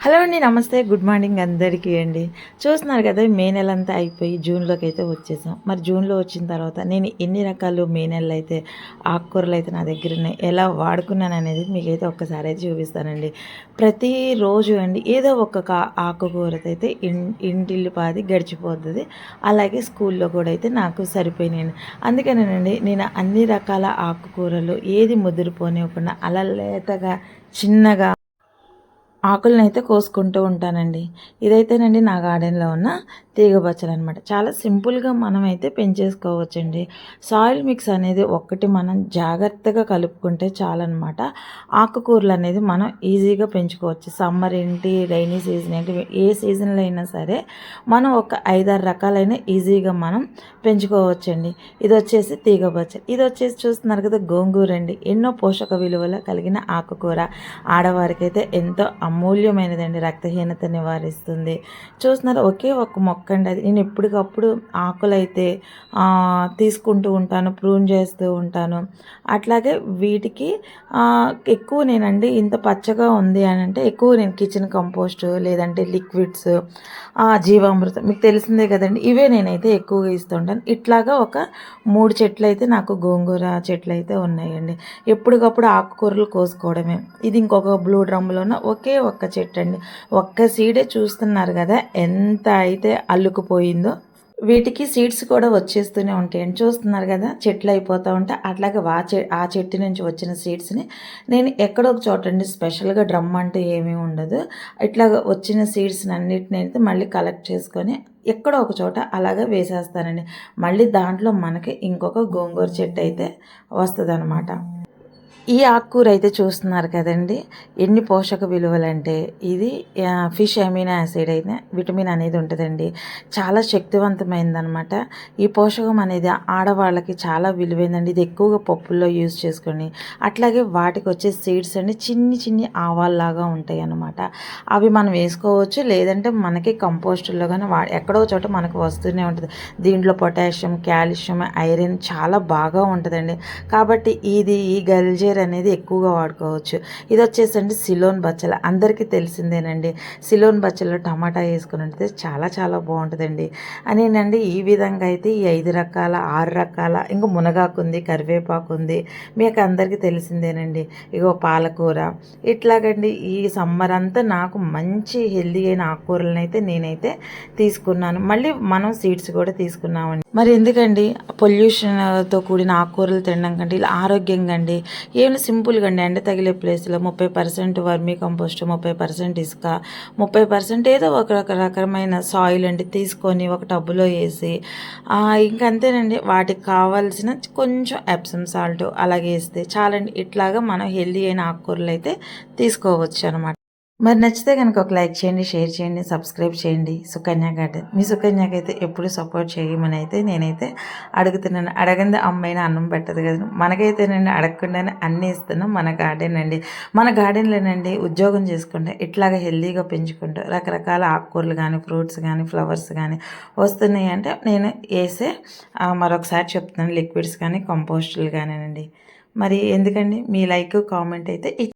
Hello అండి, నమస్తే, good morning అందరికీ అండి. చూస్తున్నారు కదా, మే నెలంతా అయిపోయి జూన్లోకి అయితే వచ్చేసాం. మరి జూన్లో వచ్చిన తర్వాత నేను ఎన్ని రకాలు మే నెలలో అయితే ఆకుకూరలు అయితే నా దగ్గర ఉన్నాయి, ఎలా వాడుకున్నాను అనేది మీకైతే ఒక్కసారి అయితే చూపిస్తానండి. ప్రతిరోజు అండి ఏదో ఒక ఆకుకూరతో అయితే ఇంటిల్లిపాది గడిచిపోతుంది. అలాగే స్కూల్లో కూడా అయితే నాకు సరిపోయినాయండి. అందుకనేనండి నేను అన్ని రకాల ఆకుకూరలు ఏది ముదిరిపోనివ్వకుండా అలా లేతగా చిన్నగా ఆకులనైతే కోసుకుంటూ ఉంటానండి. ఇదైతేనండి నా గార్డెన్లో ఉన్న తీగ బచ్చలు అనమాట. చాలా సింపుల్గా మనమైతే పెంచేసుకోవచ్చండి. సాయిల్ మిక్స్ అనేది ఒక్కటి మనం జాగ్రత్తగా కలుపుకుంటే చాలన్నమాట. ఆకుకూరలు అనేది మనం ఈజీగా పెంచుకోవచ్చు. సమ్మర్ ఏంటి, రైనీ సీజన్ ఏంటి, ఏ సీజన్లో అయినా సరే మనం ఒక 5-6 రకాలైన ఈజీగా మనం పెంచుకోవచ్చండి. ఇది వచ్చేసి తీగ బచ్చలు. ఇది వచ్చేసి చూస్తున్నారు కదా, గోంగూర అండి. ఎన్నో పోషక విలువలు కలిగిన ఆకుకూర. ఆడవారికి అయితే ఎంతో అమూల్యమైనదండి, రక్తహీనత నివారిస్తుంది. చూస్తున్నారు, ఒకే ఒక మొక్క అండి అది. నేను ఎప్పటికప్పుడు ఆకులైతే తీసుకుంటూ ఉంటాను, ప్రూన్ చేస్తూ ఉంటాను. అట్లాగే వీటికి ఎక్కువ నేనండి ఇంత పచ్చగా ఉంది అని అంటే ఎక్కువ నేను కిచెన్ కంపోస్ట్ లేదంటే లిక్విడ్స్, జీవామృతం మీకు తెలిసిందే కదండి, ఇవే నేనైతే ఎక్కువగా ఇస్తూ ఉంటాను. ఇట్లాగా ఒక 3 చెట్లు అయితే నాకు గోంగూర చెట్లు అయితే ఉన్నాయండి. ఎప్పటికప్పుడు ఆకుకూరలు కోసుకోవడమే. ఇది ఇంకొక బ్లూ డ్రమ్లోన ఒకే ఒక్క చెట్టు అండి. ఒక్క సీడే చూస్తున్నారు కదా ఎంత అయితే అల్లుకుపోయిందో. వీటికి సీడ్స్ కూడా వచ్చేస్తూనే ఉంటాయండి. చూస్తున్నారు కదా, చెట్లు అయిపోతూ ఉంటాయి. అట్లాగే ఆ చెట్టు నుంచి వచ్చిన సీడ్స్ని నేను ఎక్కడో ఒక చోట అండి, స్పెషల్గా డ్రమ్ అంటూ ఏమీ ఉండదు, ఇట్లాగ వచ్చిన సీడ్స్ని అన్నిటిని అయితే మళ్ళీ కలెక్ట్ చేసుకొని ఎక్కడో ఒక చోట అలాగే వేసేస్తానండి. మళ్ళీ దాంట్లో మనకి ఇంకొక గోంగూర చెట్టు అయితే వస్తుంది. ఈ ఆకుకూర అయితే చూస్తున్నారు కదండి, ఎన్ని పోషక విలువలంటే ఇది ఫిష్ అమినో యాసిడ్ అయితే విటమిన్ అనేది ఉంటుందండి. చాలా శక్తివంతమైందనమాట. ఈ పోషకం అనేది ఆడవాళ్ళకి చాలా విలువైందండి. ఇది ఎక్కువగా పప్పుల్లో యూజ్ చేసుకొని, అట్లాగే వాటికి వచ్చే సీడ్స్ అండి చిన్ని చిన్ని ఆవాల్లాగా ఉంటాయి అన్నమాట. అవి మనం వేసుకోవచ్చు, లేదంటే మనకి కంపోస్టుల్లో కానీ ఎక్కడో చోట మనకు వస్తూనే ఉంటుంది. దీంట్లో పొటాషియం, కాల్షియం, ఐరన్ చాలా బాగా ఉంటుందండి. కాబట్టి ఈ గల్జే అనేది ఎక్కువగా వాడుకోవచ్చు. ఇది వచ్చేసండి సిలోన్ బచ్చల, అందరికీ తెలిసిందేనండి. సిలోన్ బచ్చల్లో టమాటా వేసుకుని ఉంటే చాలా చాలా బాగుంటుందండి. అనేనండి ఈ విధంగా అయితే ఈ 5 రకాల 6 రకాల ఇంకా మునగాకు ఉంది, కరివేపాకు ఉంది, మీకు అందరికీ తెలిసిందేనండి. ఇగో పాలకూర. ఇట్లాగండి ఈ సమ్మర్ అంతా నాకు మంచి హెల్దీ అయిన ఆకుకూరలను అయితే నేనైతే తీసుకున్నాను. మళ్ళీ మనం సీడ్స్ కూడా తీసుకున్నామండి. మరి ఎందుకండి పొల్యూషన్తో కూడిన ఆకుకూరలు తినడం కంటే ఇలా ఆరోగ్యంగా అండి ఏమైనా సింపుల్గా అండి, ఎండ తగిలే ప్లేస్లో 30% వర్మీ కంపోస్ట్, 30% ఇసుక, 30% ఏదో ఒక రకమైన సాయిల్ అండి తీసుకొని ఒక టబ్బులో వేసి ఇంకంతేనండి. వాటికి కావాల్సిన కొంచెం ఎప్సమ్ సాల్ట్ అలాగే వేస్తే చాలండి. ఇట్లాగా మనం హెల్దీ అయిన ఆకుకూరలు అయితే తీసుకోవచ్చు అనమాట. మరి నచ్చితే కనుక ఒక లైక్ చేయండి, షేర్ చేయండి, సబ్స్క్రైబ్ చేయండి. సుకన్య గార్డెన్, మీ సుకన్యకి అయితే ఎప్పుడు సపోర్ట్ చేయమని అయితే నేనైతే అడుగుతున్నాను. అడగంది అమ్మాయినా అన్నం పెట్టదు కదా. మనకైతేనండి అడగకుండానే అన్నీ ఇస్తున్నాం. మన గార్డెన్ అండి, మన గార్డెన్లోనండి ఉద్యోగం చేసుకుంటే ఇట్లాగా హెల్దీగా పెంచుకుంటూ రకరకాల ఆకుకూరలు కానీ, ఫ్రూట్స్ కానీ, ఫ్లవర్స్ కానీ వస్తున్నాయి అంటే నేను వేసే మరొకసారి చెప్తున్నాను, లిక్విడ్స్ కానీ కంపోస్టులు కానివ్వండి. మరి ఎందుకండి మీ లైక్ కామెంట్ అయితే